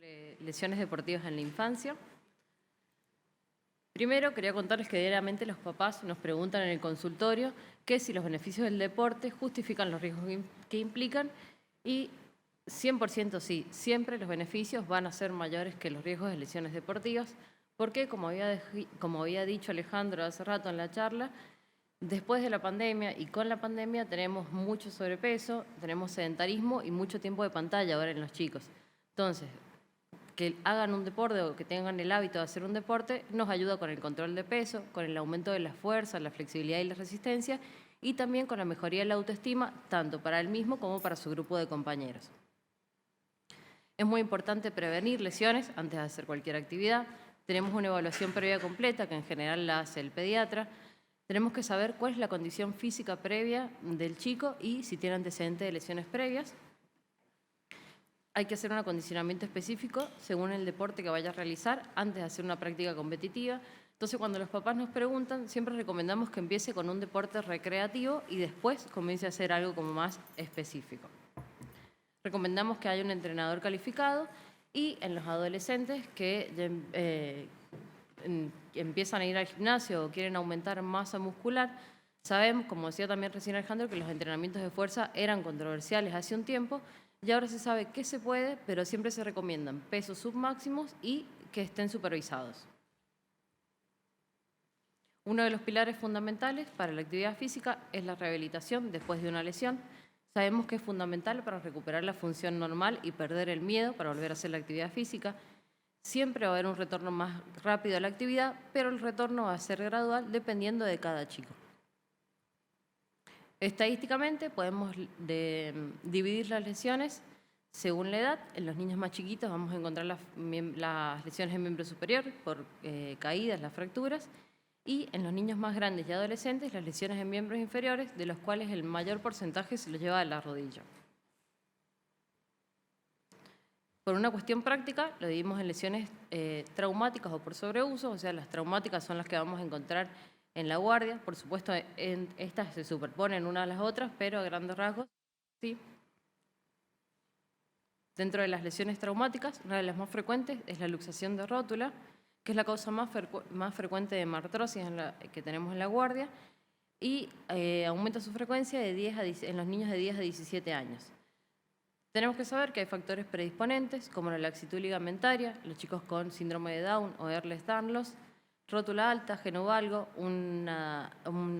sobre lesiones deportivas en la infancia. Primero, quería contarles que diariamente los papás nos preguntan en el consultorio que si los beneficios del deporte justifican los riesgos que implican y 100% sí, siempre los beneficios van a ser mayores que los riesgos de lesiones deportivas, porque como había dicho Alejandro hace rato en la charla, después de la pandemia y con la pandemia tenemos mucho sobrepeso, tenemos sedentarismo y mucho tiempo de pantalla ahora en los chicos. Entonces, que hagan un deporte o que tengan el hábito de hacer un deporte nos ayuda con el control de peso, con el aumento de la fuerza, la flexibilidad y la resistencia y también con la mejoría de la autoestima, tanto para él mismo como para su grupo de compañeros. Es muy importante prevenir lesiones antes de hacer cualquier actividad. Tenemos una evaluación previa completa que en general la hace el pediatra. Tenemos que saber cuál es la condición física previa del chico y si tiene antecedentes de lesiones previas. Hay que hacer un acondicionamiento específico según el deporte que vaya a realizar antes de hacer una práctica competitiva. Entonces, cuando los papás nos preguntan, siempre recomendamos que empiece con un deporte recreativo y después comience a hacer algo como más específico. Recomendamos que haya un entrenador calificado y en los adolescentes que empiezan a ir al gimnasio o quieren aumentar masa muscular, sabemos, como decía también recién Alejandro, que los entrenamientos de fuerza eran controversiales hace un tiempo y ahora se sabe que se puede, pero siempre se recomiendan pesos submáximos y que estén supervisados. Uno de los pilares fundamentales para la actividad física es la rehabilitación después de una lesión. Sabemos que es fundamental para recuperar la función normal y perder el miedo para volver a hacer la actividad física. Siempre va a haber un retorno más rápido a la actividad, pero el retorno va a ser gradual dependiendo de cada chico. Estadísticamente podemos dividir las lesiones según la edad. En los niños más chiquitos vamos a encontrar las lesiones en miembro superior por caídas, las fracturas, y en los niños más grandes y adolescentes las lesiones en miembros inferiores, de los cuales el mayor porcentaje se los lleva a la rodilla. Por una cuestión práctica, lo dividimos en lesiones traumáticas o por sobreuso, o sea, las traumáticas son las que vamos a encontrar en la guardia. Por supuesto, estas se superponen una a las otras, pero a grandes rasgos, sí. Dentro de las lesiones traumáticas, una de las más frecuentes es la luxación de rótula, que es la causa más frecuente de martrosis que tenemos en la guardia, y aumenta su frecuencia en los niños de 10 a 17 años. Tenemos que saber que hay factores predisponentes, como la laxitud ligamentaria, los chicos con síndrome de Down o Ehlers-Danlos, rótula alta, genovalgo, un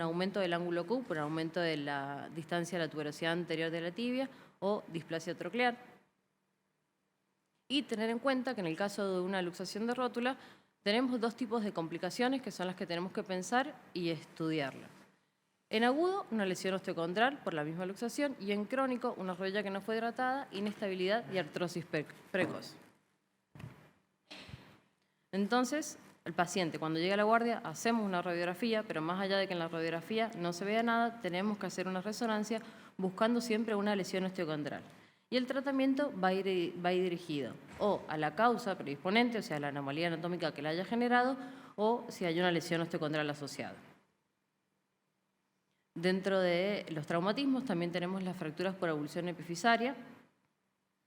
aumento del ángulo Q por aumento de la distancia de la tuberosidad anterior de la tibia o displasia troclear. Y tener en cuenta que en el caso de una luxación de rótula tenemos dos tipos de complicaciones que son las que tenemos que pensar y estudiarlas. En agudo, una lesión osteocondral por la misma luxación y en crónico, una rodilla que no fue hidratada, inestabilidad y artrosis precoz. Entonces, el paciente cuando llega a la guardia hacemos una radiografía, pero más allá de que en la radiografía no se vea nada, tenemos que hacer una resonancia buscando siempre una lesión osteocondral. Y el tratamiento va a ir dirigido o a la causa predisponente, o sea, a la anomalía anatómica que la haya generado, o si hay una lesión osteocondral asociada. Dentro de los traumatismos también tenemos las fracturas por avulsión epifisaria,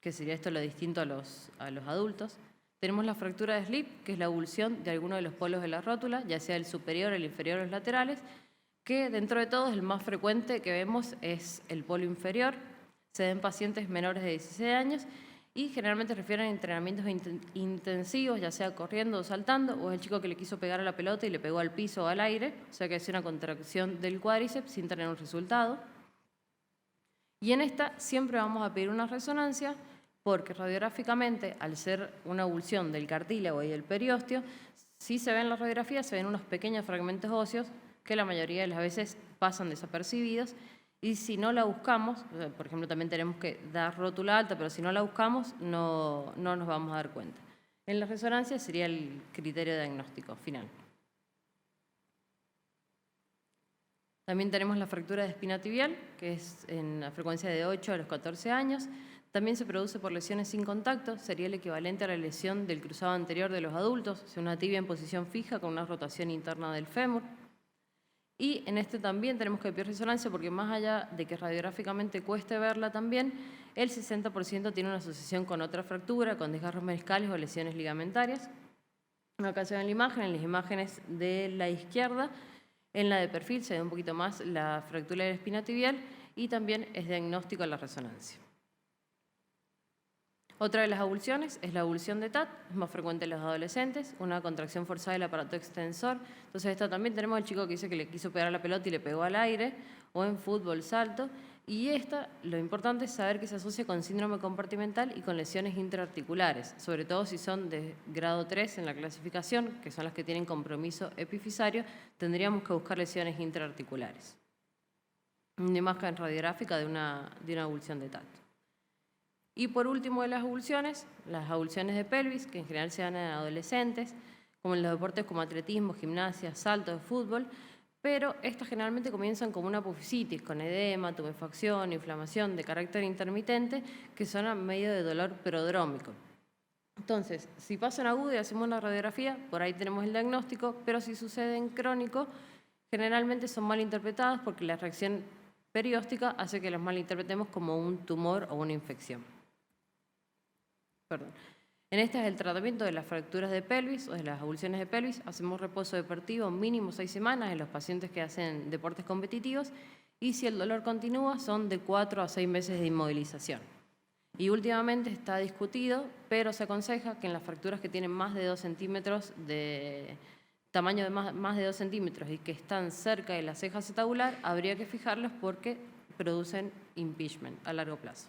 que sería esto lo distinto a los adultos. Tenemos la fractura de slip, que es la avulsión de alguno de los polos de la rótula, ya sea el superior, el inferior o los laterales, que dentro de todos el más frecuente que vemos es el polo inferior. Se da en pacientes menores de 16 años y generalmente refieren a entrenamientos intensivos, ya sea corriendo o saltando, o es el chico que le quiso pegar a la pelota y le pegó al piso o al aire, o sea que es una contracción del cuádriceps sin tener un resultado. Y en esta siempre vamos a pedir una resonancia porque radiográficamente, al ser una avulsión del cartílago y del periósteo, si se ve en la radiografía, se ven unos pequeños fragmentos óseos que la mayoría de las veces pasan desapercibidos. Y si no la buscamos, por ejemplo, también tenemos que dar rótula alta, pero si no la buscamos, no nos vamos a dar cuenta. En la resonancia sería el criterio diagnóstico final. También tenemos la fractura de espina tibial, que es en la frecuencia de 8 a los 14 años. También se produce por lesiones sin contacto, sería el equivalente a la lesión del cruzado anterior de los adultos, o sea, una tibia en posición fija con una rotación interna del fémur. Y en este también tenemos que pedir resonancia porque más allá de que radiográficamente cueste verla también, el 60% tiene una asociación con otra fractura, con desgarros meniscales o lesiones ligamentarias. Acá se ve en la imagen, en las imágenes de la izquierda, en la de perfil se ve un poquito más la fractura de la espina tibial y también es diagnóstico a la resonancia. Otra de las avulsiones es la avulsión de TAT, es más frecuente en los adolescentes, una contracción forzada del aparato extensor. Entonces esta también tenemos al chico que dice que le quiso pegar a la pelota y le pegó al aire, o en fútbol salto. Y esta, lo importante es saber que se asocia con síndrome compartimental y con lesiones intraarticulares, sobre todo si son de grado 3 en la clasificación, que son las que tienen compromiso epifisario, tendríamos que buscar lesiones intraarticulares. Una imagen radiográfica de una avulsión de TAT. Y por último de las avulsiones de pelvis, que en general se dan en adolescentes, como en los deportes como atletismo, gimnasia, salto de fútbol, pero estas generalmente comienzan como una apofisitis, con edema, tumefacción, inflamación de carácter intermitente, que son a medio de dolor prodrómico. Entonces, si pasa en agudo y hacemos una radiografía, por ahí tenemos el diagnóstico, pero si sucede en crónico, generalmente son mal interpretadas porque la reacción perióstica hace que las malinterpretemos como un tumor o una infección. Perdón. En este es el tratamiento de las fracturas de pelvis o de las avulsiones de pelvis. Hacemos reposo deportivo mínimo 6 semanas en los pacientes que hacen deportes competitivos y si el dolor continúa son de 4 a 6 meses de inmovilización. Y últimamente está discutido, pero se aconseja que en las fracturas que tienen más de 2 centímetros de tamaño de más de 2 centímetros y que están cerca de la ceja acetabular, habría que fijarlos porque producen impingement a largo plazo.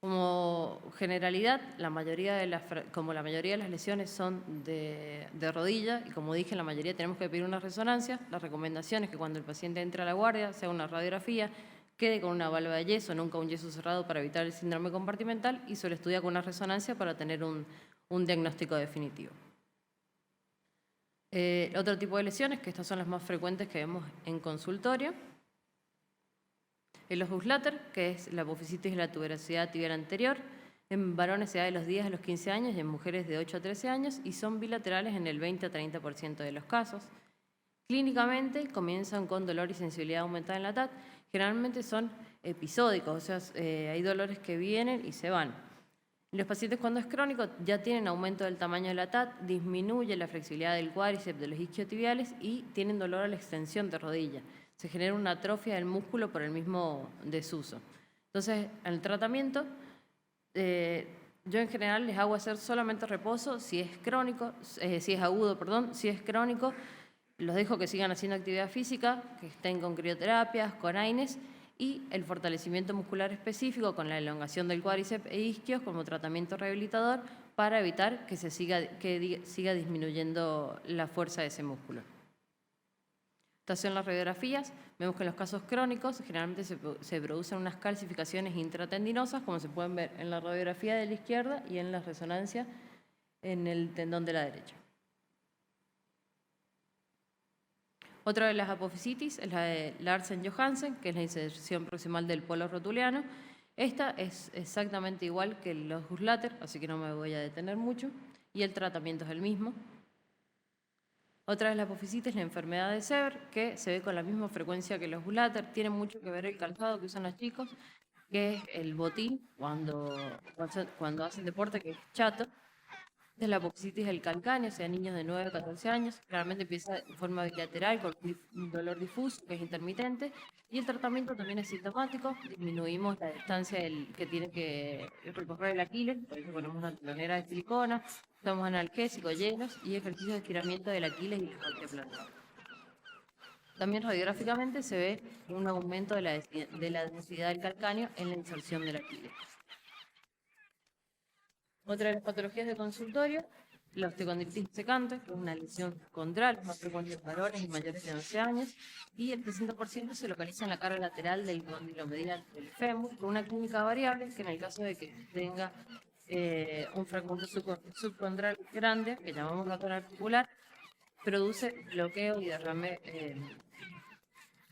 Como generalidad, como la mayoría de las lesiones son de rodilla, y como dije, la mayoría tenemos que pedir una resonancia, la recomendación es que cuando el paciente entre a la guardia, sea una radiografía, quede con una válvula de yeso, nunca un yeso cerrado para evitar el síndrome compartimental, y se lo estudia con una resonancia para tener un diagnóstico definitivo. Otro tipo de lesiones, que estas son las más frecuentes que vemos en consultorio, el locus later, que es la apofisitis de la tuberosidad tibial anterior, en varones se da de los 10 a los 15 años y en mujeres de 8 a 13 años y son bilaterales en el 20 a 30% de los casos. Clínicamente comienzan con dolor y sensibilidad aumentada en la TAT, generalmente son episódicos, o sea, hay dolores que vienen y se van. Los pacientes cuando es crónico ya tienen aumento del tamaño de la TAT, disminuye la flexibilidad del cuádriceps de los isquiotibiales y tienen dolor a la extensión de rodilla. Se genera una atrofia del músculo por el mismo desuso. Entonces, en el tratamiento, yo en general les hago hacer solamente reposo si es crónico, si es agudo, perdón, si es crónico, los dejo que sigan haciendo actividad física, que estén con crioterapias, con AINES, y el fortalecimiento muscular específico con la elongación del cuádriceps e isquios como tratamiento rehabilitador para evitar que siga disminuyendo la fuerza de ese músculo. Estas son las radiografías. Vemos que en los casos crónicos generalmente se producen unas calcificaciones intratendinosas, como se pueden ver en la radiografía de la izquierda y en la resonancia en el tendón de la derecha. Otra de las apofisitis es la de Larsen-Johansen, que es la inserción proximal del polo rotuliano. Esta es exactamente igual que el locus later, así que no me voy a detener mucho, y el tratamiento es el mismo. Otra es la apofisitis, la enfermedad de Sever, que se ve con la misma frecuencia que los later. Tiene mucho que ver el calzado que usan los chicos, que es el botín cuando hacen deporte, que es chato. Es la apofisitis del calcáneo, o sea, niños de 9 a 14 años. Claramente empieza de forma bilateral con un dolor difuso, que es intermitente. Y el tratamiento también es sintomático. Disminuimos la distancia que tiene que recorrer el Aquiles, por eso ponemos una telonera de silicona, usamos analgésicos, hielos y ejercicio de estiramiento del Aquiles y la fascia plantar. También radiográficamente se ve un aumento de la densidad del calcáneo en la inserción del Aquiles. Otra de las patologías de consultorio, la osteocondritis secante, que es una lesión condral más frecuente en varones y mayores de 11 años, y el 60% se localiza en la cara lateral del condilo medial del fémur, con una clínica variable, que en el caso de que tenga un fragmento subcondral grande, que llamamos ratón articular, produce bloqueo y derrame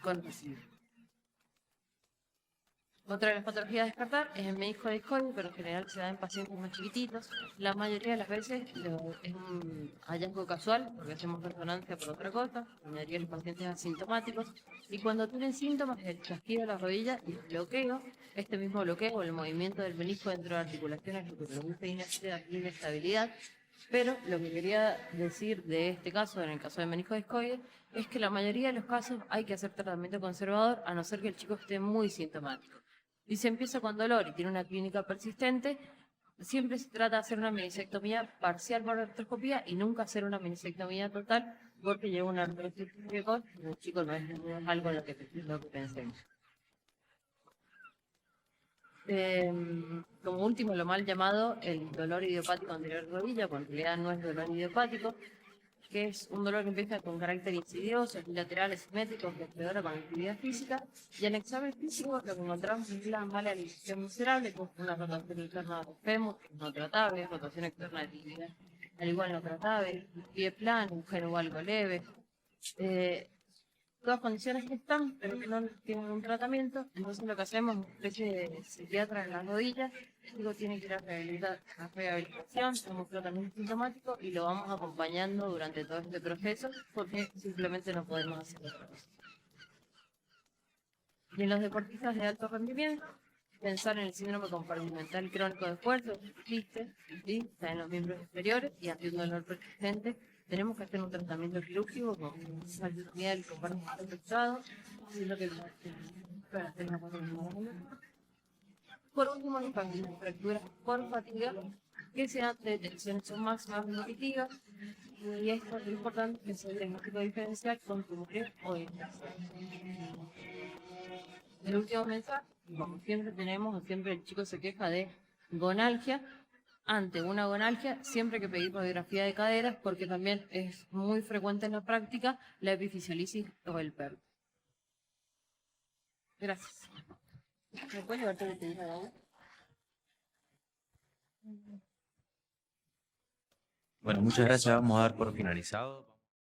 conducido. Otra de las patologías a descartar es el menisco discoide, pero en general se da en pacientes más chiquititos. La mayoría de las veces es un hallazgo casual, porque hacemos resonancia por otra cosa. La mayoría de los pacientes asintomáticos. Y cuando tienen síntomas, el chasquido de la rodilla y el bloqueo, este mismo bloqueo, el movimiento del menisco dentro de la articulación es lo que produce inestabilidad. Pero lo que quería decir de este caso, en el caso de menisco discoide, es que la mayoría de los casos hay que hacer tratamiento conservador, a no ser que el chico esté muy sintomático. Y se empieza con dolor y tiene una clínica persistente, siempre se trata de hacer una menisectomía parcial por artroscopía y nunca hacer una menisectomía total porque lleva una artrosis precoz y el chico no es algo lo que pensemos. Como último, lo mal llamado el dolor idiopático anterior de rodilla, porque en realidad no es dolor idiopático, que es un dolor que empieza con carácter insidioso, bilateral, asimétrico, que empeora con la actividad física, y en examen físico lo que encontramos es la mala alineación miserable, con una rotación interna del fémur, que es no tratable, rotación externa de tibia, al igual no tratable, pie plano, un geno algo leve, eh, todas condiciones que están, pero que no tienen un tratamiento. Entonces lo que hacemos es una especie de psiquiatra en las rodillas. Digo, tiene que ir a rehabilitación, hacemos un tratamiento sintomático y lo vamos acompañando durante todo este proceso porque simplemente no podemos hacer otra cosa. Y en los deportistas de alto rendimiento, pensar en el síndrome compartimental crónico de esfuerzo, existe, ¿sí? Está en los miembros inferiores y ante un dolor persistente tenemos que hacer un tratamiento quirúrgico con salida del compartimento afectado, haciendo que para hacer una cosa muy. Por último, las fracturas por fatiga que se dan de tensiones son máximas repetitivas y esto es lo importante que es el diagnóstico diferencial con tumores o displasia. El último mensaje, como siempre tenemos, o siempre el chico se queja de gonalgia. Ante una gonalgia, siempre hay que pedir radiografía de caderas porque también es muy frecuente en la práctica la epifisiolisis o el PERM. Gracias. ¿Me puedes llevarte la botellita de agua? Bueno, muchas gracias. Vamos a dar por finalizado.